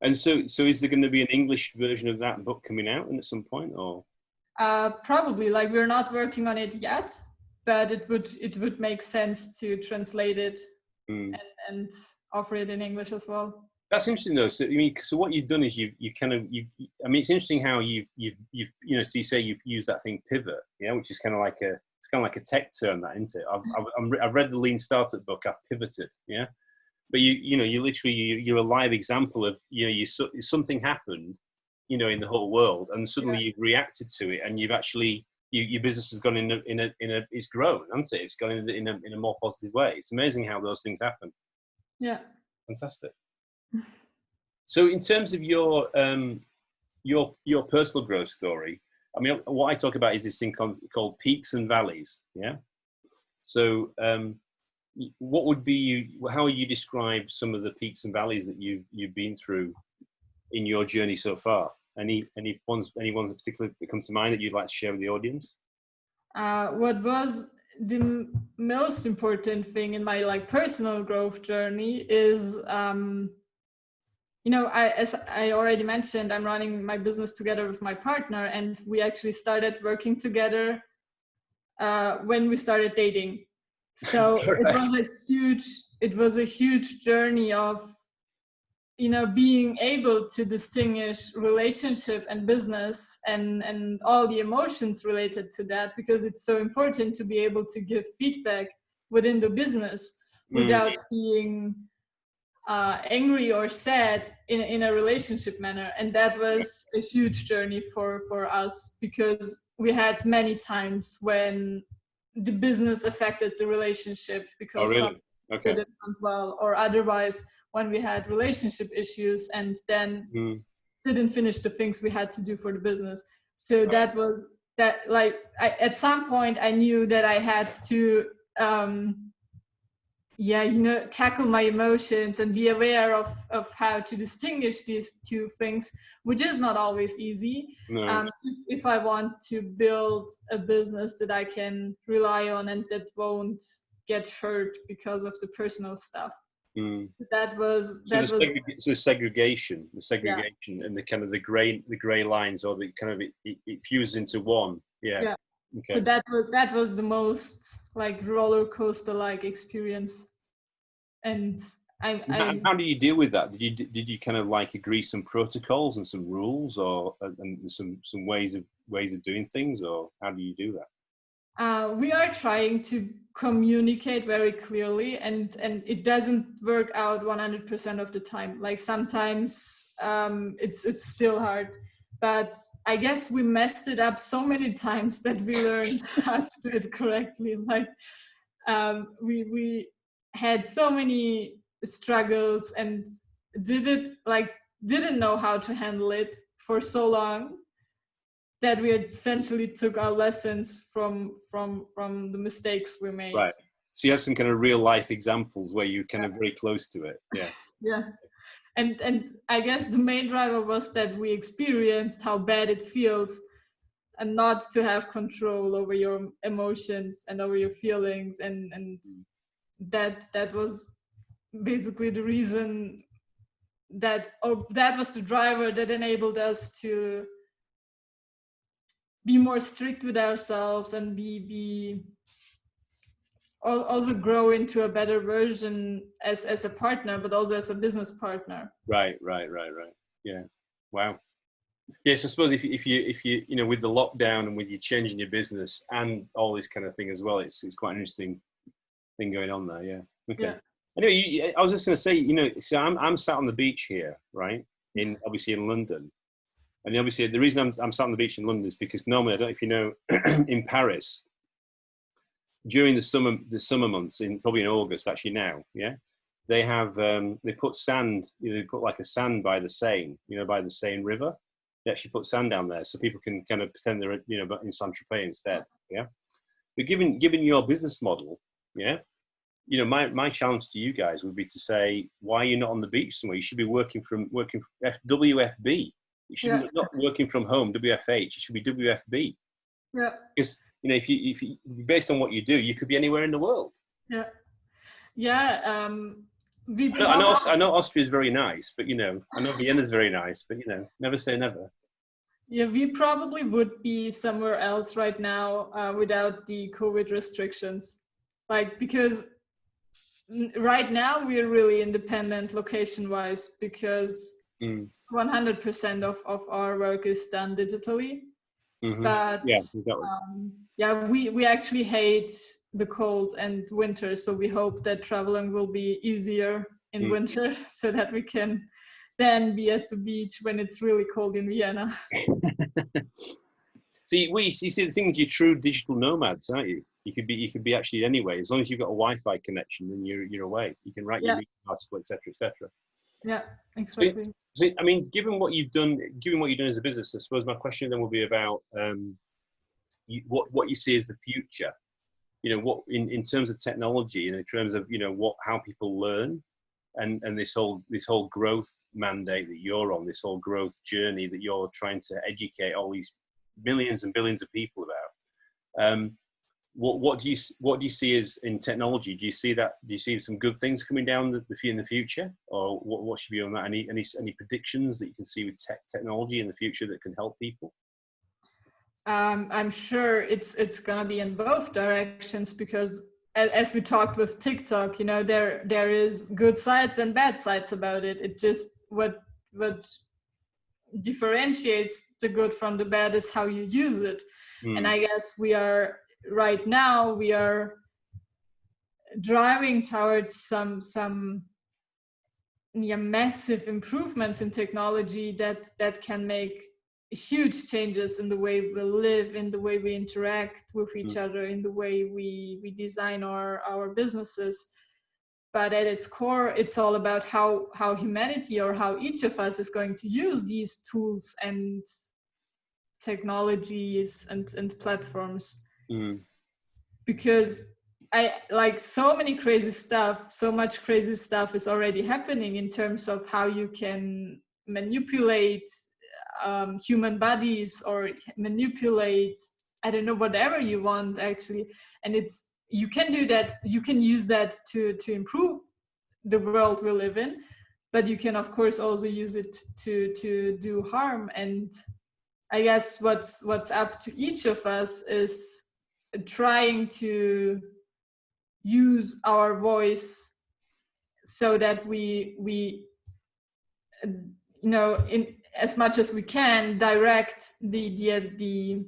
And so is there going to be an English version of that book coming out at some point, or?
Probably, like we're not working on it yet, but it would make sense to translate it and offer it in English as well.
That's interesting though. So I mean, so what you've done is you kind of I mean, it's interesting how you've you know, so you say you've used that thing pivot, yeah, which is kind of like a tech term, that, isn't it? I've read the Lean Startup book. I've pivoted, yeah. But you know, you literally you're a live example of, you know, something happened, you know, in the whole world, and suddenly you've reacted to it, and you've actually your business has gone in a it's grown, hasn't it? It's gone in a more positive way. It's amazing how those things happen.
Yeah.
Fantastic. So in terms of your personal growth story, I mean, what I talk about is this thing called peaks and valleys. Yeah. So what would be how would you describe some of the peaks and valleys that you've been through in your journey so far? Any ones in particular that comes to mind that you'd like to share with the audience?
What was the most important thing in my like personal growth journey is you know, as I already mentioned, I'm running my business together with my partner, and we actually started working together when we started dating. So it was a huge journey of, you know, being able to distinguish relationship and business and all the emotions related to that, because it's so important to be able to give feedback within the business without being angry or sad in a relationship manner. And that was a huge journey for us, because we had many times when the business affected the relationship because something didn't as well, or otherwise when we had relationship issues and then didn't finish the things we had to do for the business. So that was that, like at some point I knew that I had to you know, tackle my emotions and be aware of how to distinguish these two things, which is not always easy.
No.
If I want to build a business that I can rely on and that won't get hurt because of the personal stuff. That was
the segregation, and the kind of the gray lines, or the kind of it fuses into one. Yeah. Okay.
So that was the most like roller coaster like experience. And
how do you deal with that? Did you kind of like agree some protocols and some rules, or and some ways of doing things, or how do you do that?
We are trying to communicate very clearly, and it doesn't work out 100% of the time. Like sometimes it's still hard, but I guess we messed it up so many times that we learned how to do it correctly. Like we had so many struggles and didn't know how to handle it for so long that we essentially took our lessons from the mistakes we made.
Right. So you have some kind of real life examples where you're kind of very close to it. Yeah.
Yeah. And I guess the main driver was that we experienced how bad it feels and not to have control over your emotions and over your feelings, and that was basically the reason that was the driver that enabled us to be more strict with ourselves and be also grow into a better version as a partner, but also as a business partner.
Right. Yeah. Wow. Yes, I suppose if you you know, with the lockdown and with you changing your business and all this kind of thing as well, it's quite an interesting thing going on there. Yeah. Okay. Yeah. Anyway, I was just going to say, you know, so I'm sat on the beach here, right? Obviously in London, and obviously the reason I'm sat on the beach in London is because normally, I don't know if you know, in Paris during the summer months, probably in August actually now, yeah, they have they put sand, you know, they put like a sand by the Seine, you know, by the Seine River. They actually put sand down there so people can kind of pretend they're, you know, in Saint-Tropez instead. Yeah. But given your business model, yeah, you know, my challenge to you guys would be to say, why are you not on the beach somewhere? You should be working from WFB. You should be not working from home, WFH. It should be WFB.
Yeah.
Because if you based on what you do, you could be anywhere in the world.
Yeah. Yeah. We
I know Austria is very nice, but I know Vienna is very nice, but never say never.
Yeah, we probably would be somewhere else right now without the COVID restrictions. Like, because right now we're really independent location-wise, because 100% of our work is done digitally.
Mm-hmm.
But
yeah, exactly.
We actually hate the cold and winter, so we hope that traveling will be easier in winter, so that we can then be at the beach when it's really cold in Vienna.
So you see the things, you're true digital nomads, aren't you? You could be actually anyway, as long as you've got a Wi-Fi connection and you're away. You can write your article, etc., etc.
Yeah, exactly.
So, I mean, given what you've done as a business, I suppose my question then will be about what you see as the future. What in terms of technology and in terms of how people learn, and this whole growth mandate that you're on, this whole growth journey that you're trying to educate all these millions and billions of people about. What do you see as in technology? Do you see some good things coming down in the future, or what should be on that? Any predictions that you can see with technology in the future that can help people?
I'm sure it's gonna be in both directions, because as we talked with TikTok, there is good sides and bad sides about it. It just what differentiates the good from the bad is how you use it. And I guess we are driving towards some massive improvements in technology that can make huge changes in the way we live, in the way we interact with each other, in the way we design our businesses. But at its core, it's all about how humanity, or how each of us, is going to use these tools and technologies and platforms. Because so much crazy stuff is already happening in terms of how you can manipulate human bodies, or manipulate, I don't know, whatever you want actually. And you can do that, you can use that to improve the world we live in, but you can of course also use it to do harm. And I guess what's up to each of us is trying to use our voice so that we in as much as we can direct the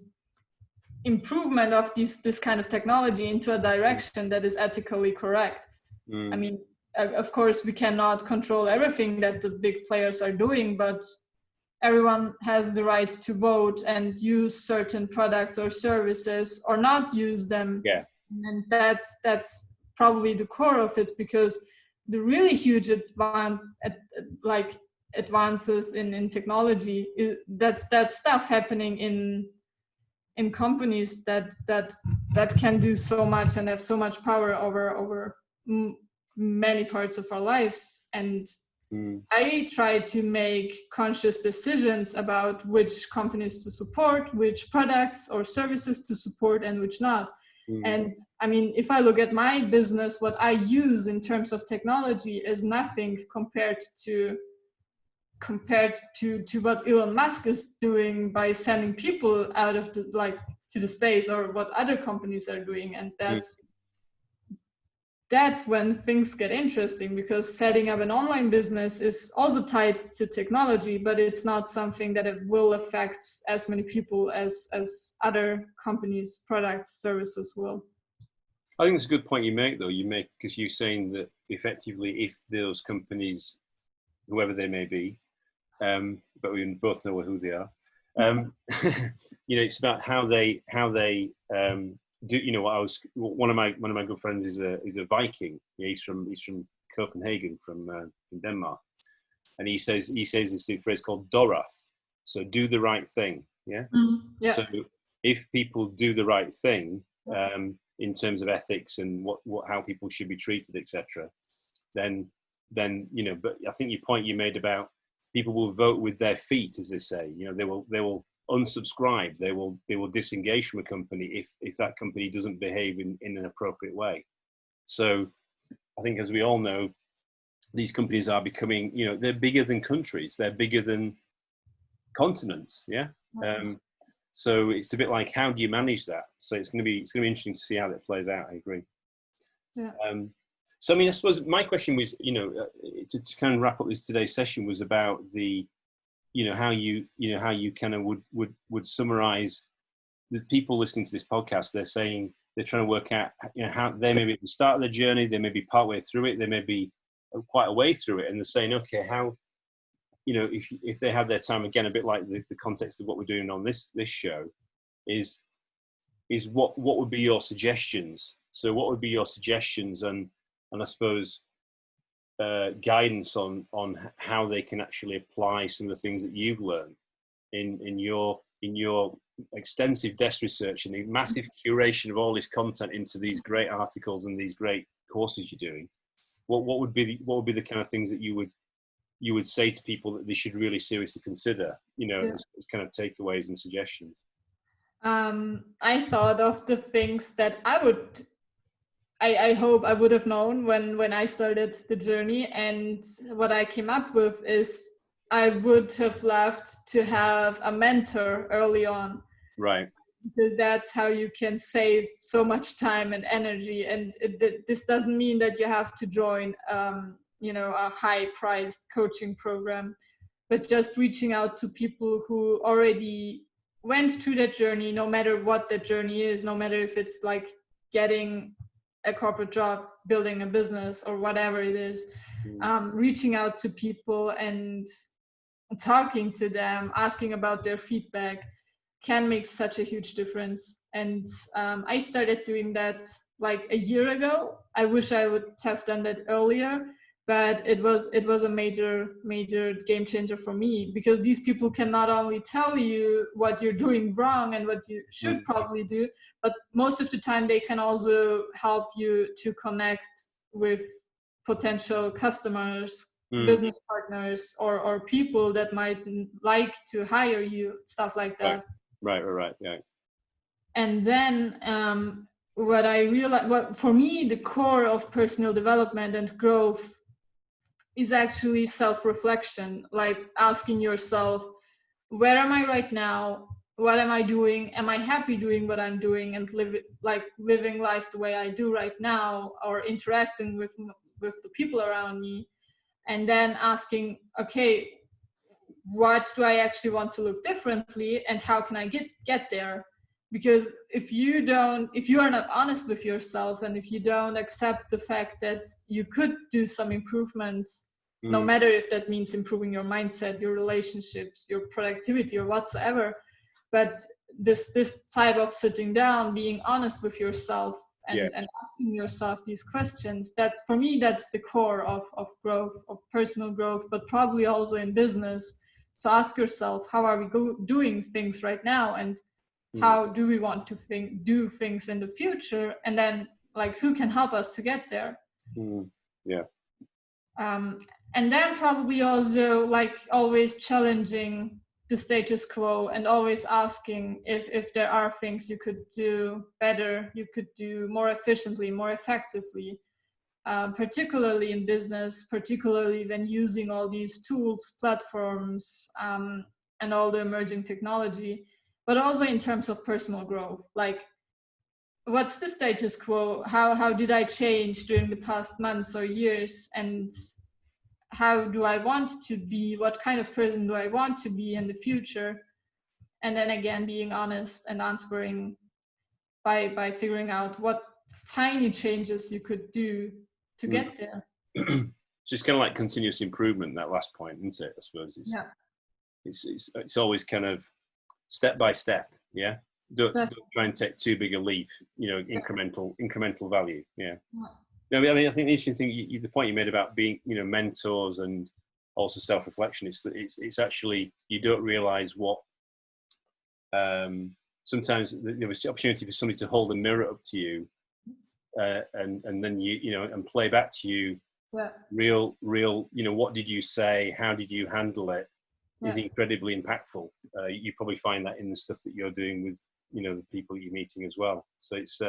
improvement of this kind of technology into a direction that is ethically correct. I mean, of course we cannot control everything that the big players are doing, but everyone has the right to vote and use certain products or services, or not use them.
Yeah.
And that's probably the core of it, because the really huge advances in technology, that's stuff happening in companies that can do so much and have so much power over many parts of our lives. And I try to make conscious decisions about which companies to support, which products or services to support, and which not. And I mean, if I look at my business, what I use in terms of technology is nothing compared to what Elon Musk is doing by sending people out of to the space, or what other companies are doing. And that's when things get interesting, because setting up an online business is also tied to technology, but it's not something that it will affect as many people as other companies, products, services will.
I think it's a good point you make, though. Because you're saying that effectively, if those companies, whoever they may be, but we both know who they are, it's about how they do. One of my good friends is a Viking. He's from Copenhagen, from Denmark, and he says this phrase called "dorath," so do the right thing. Yeah.
Yeah.
So if people do the right thing in terms of ethics and how people should be treated, etc., then but I think your point you made about people will vote with their feet, as they say. They will unsubscribe. They will disengage from a company if that company doesn't behave in an appropriate way. So I think, as we all know, these companies are becoming, they're bigger than countries, they're bigger than continents. Yeah. So it's a bit like, how do you manage that? So it's going to be interesting to see how that plays out. I agree.
Yeah.
So I mean, I suppose my question was, to kind of wrap up this today's session, was about the, how you kind of would summarize the people listening to this podcast. They're saying they're trying to work out, how they may be at the start of their journey, they may be partway through it, they may be quite a way through it, and they're saying, okay, how, if they had their time, again, a bit like the context of what we're doing on this show, is what would be your suggestions? So what would be your suggestions, and I suppose guidance on how they can actually apply some of the things that you've learned in your extensive desk research and the massive curation of all this content into these great articles and these great courses you're doing? What would be the kind of things that you would say to people that they should really seriously consider, as kind of takeaways and suggestions?
I thought of the things that I hope I would have known when I started the journey, and what I came up with is I would have loved to have a mentor early on.
Right.
Because that's how you can save so much time and energy. And this doesn't mean that you have to join, a high-priced coaching program, but just reaching out to people who already went through that journey, no matter what that journey is, no matter if it's like getting a corporate job, building a business, or whatever it is. Reaching out to people and talking to them, asking about their feedback can make such a huge difference. And I started doing that like a year ago. I wish I would have done that earlier, but it was a major game changer for me, because these people can not only tell you what you're doing wrong and what you should probably do, but most of the time they can also help you to connect with potential customers, business partners, or people that might like to hire you, stuff like that.
Right. Yeah.
And then what I realized, for me, the core of personal development and growth is actually self-reflection, like asking yourself, where am I right now? What am I doing? Am I happy doing what I'm doing and living life the way I do right now, or interacting with the people around me? And then asking, okay, what do I actually want to look differently, and how can I get there? Because if you are not honest with yourself, and if you don't accept the fact that you could do some improvements, no matter if that means improving your mindset, your relationships, your productivity, or whatsoever, but this type of sitting down, being honest with yourself, and asking yourself these questions, that for me, that's the core of growth, of personal growth, but probably also in business, to ask yourself, how are we doing things right now, and how do we want to do things in the future, and then like who can help us to get there. And then probably also like always challenging the status quo, and always asking if there are things you could do better, you could do more efficiently, more effectively, particularly in business, particularly when using all these tools, platforms, and all the emerging technology, but also in terms of personal growth. Like, what's the status quo? How did I change during the past months or years? And how do I want to be? What kind of person do I want to be in the future? And then again, being honest and answering by figuring out what tiny changes you could do to get there.
So it's kind of like continuous improvement, that last point, isn't it? I suppose it's always kind of step by step. Yeah. Don't try and take too big a leap. Incremental value. Yeah. No, I mean, I think the interesting thing, the point you made about being, mentors and also self-reflection, is that it's actually, you don't realize what, sometimes there was the opportunity for somebody to hold a mirror up to you, and then and play back to you real, what did you say? How did you handle it? is incredibly impactful. You probably find that in the stuff that you're doing with, you know, the people you're meeting as well. So it's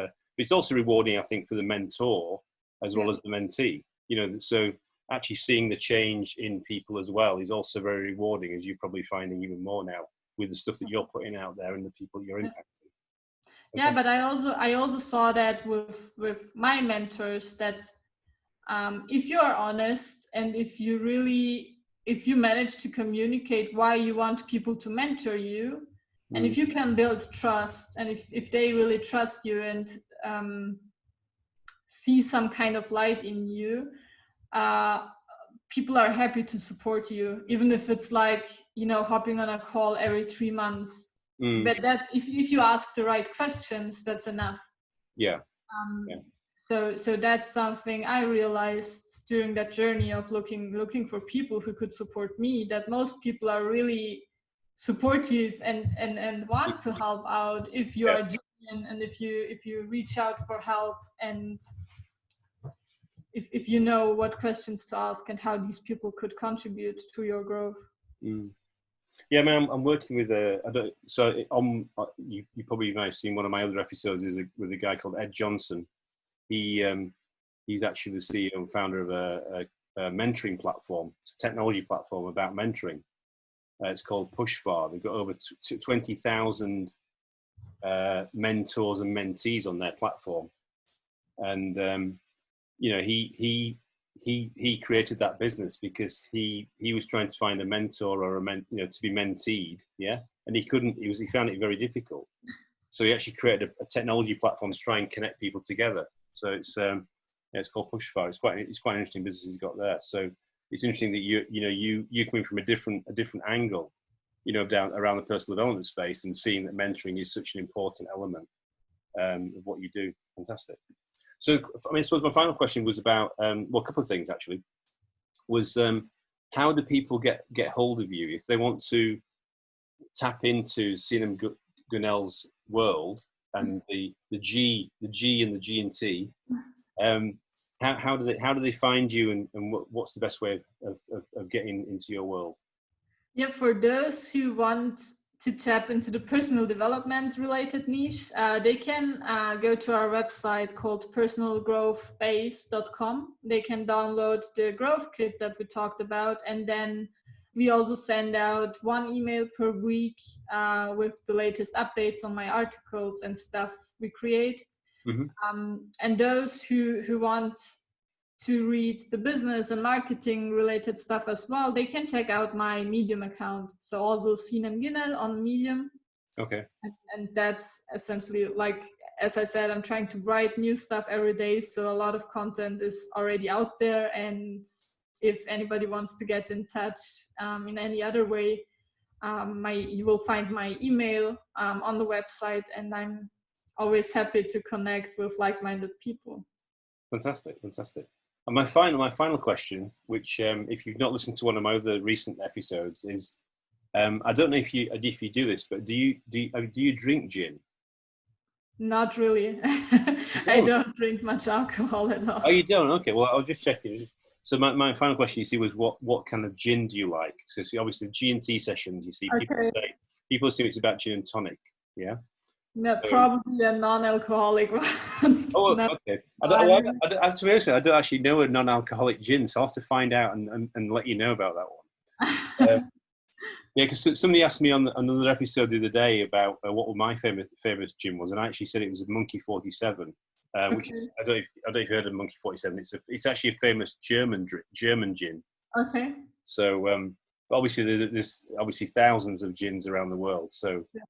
also rewarding, I think, for the mentor as well as the mentee. You know, so actually seeing the change in people as well is also very rewarding, as you're probably finding even more now with the stuff that you're putting out there and the people you're impacting. Okay.
Yeah, but I also saw that with my mentors that if you are honest and if you manage to communicate why you want people to mentor you, and if you can build trust, and if they really trust you and see some kind of light in you, people are happy to support you, even if it's like, you know, hopping on a call every 3 months. But that if you ask the right questions, that's enough. So that's something I realized during that journey of looking for people who could support me, that most people are really supportive and want to help out if you are genuine, and if you reach out for help, and if you know what questions to ask and how these people could contribute to your growth.
Yeah, I mean, I'm working with you probably might have seen one of my other episodes with a guy called Ed Johnson. He's actually the CEO and founder of a mentoring platform. It's a technology platform about mentoring. It's called Pushfar. They've got over 20,000 mentors and mentees on their platform, and you know, he created that business because he was trying to find a mentor or to be menteed, and he couldn't. He found it very difficult. So he actually created a technology platform to try and connect people together. So it's called Pushfar. It's quite an interesting business he's got there. So it's interesting that you're coming from a different angle, you know, down around the personal development space, and seeing that mentoring is such an important element of what you do. Fantastic. So, I mean, I suppose my final question was about, a couple of things actually, was how do people get hold of you if they want to tap into Sinem Günel's world and the G and the G and T? How do they find you, and what's the best way of getting into your world?
Yeah, for those who want to tap into the personal development related niche, they can go to our website called personalgrowthbase.com. They can download the growth kit that we talked about, and then we also send out one email per week with the latest updates on my articles and stuff we create. And those who want to read the business and marketing related stuff as well, they can check out my Medium account. So also Sinem Günel on Medium.
Okay.
And that's essentially, like, as I said, I'm trying to write new stuff every day. So a lot of content is already out there. And if anybody wants to get in touch in any other way, you will find my email on the website, and I'm always happy to connect with like-minded people.
Fantastic. And my final question, which if you've not listened to one of my other recent episodes, is I don't know if you do this, but do you drink gin?
Not really. I don't drink much alcohol at all.
Oh, you don't? Okay. Well, I'll just check it. So my final question, you see, was what kind of gin do you like? So obviously G&T sessions, you see, people assume it's about gin and tonic. Yeah.
No, so, probably a non-alcoholic one.
Oh, okay. To be honest, I don't actually know a non-alcoholic gin, so I'll have to find out and let you know about that one. Yeah, because somebody asked me on another episode the other day about what my famous gin was, and I actually said it was a Monkey 47, which is, I don't know if you heard of Monkey 47. It's actually a famous German gin. Okay. So obviously there's obviously thousands of gins around the world. So. Yeah.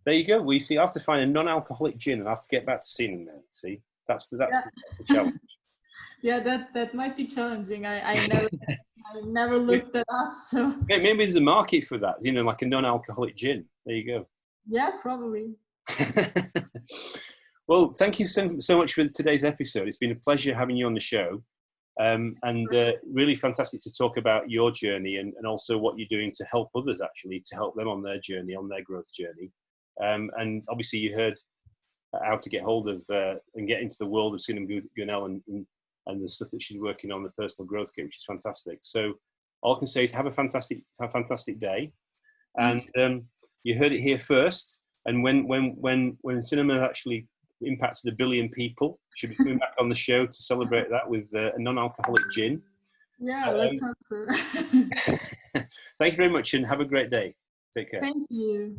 There you go. I have to find a non-alcoholic gin, and I have to get back to Sinem then. See, that's the challenge.
Yeah, that might be challenging. I never looked that up. So
maybe there's a market for that. You know, like a non-alcoholic gin. There you go.
Yeah, probably.
Well, thank you so much for today's episode. It's been a pleasure having you on the show, and really fantastic to talk about your journey and also what you're doing to help others, actually, to help them on their journey, on their growth journey. And obviously you heard how to get hold of and get into the world of Sinem Günel and the stuff that she's working on, the personal growth kit, which is fantastic. So All I can say is have a fantastic day. And you heard it here first. And when cinema actually impacted 1 billion people, should be coming back on the show to celebrate that with a non-alcoholic gin.
Yeah, let's hope so.
Thank you very much and have a great day. Take care.
Thank you.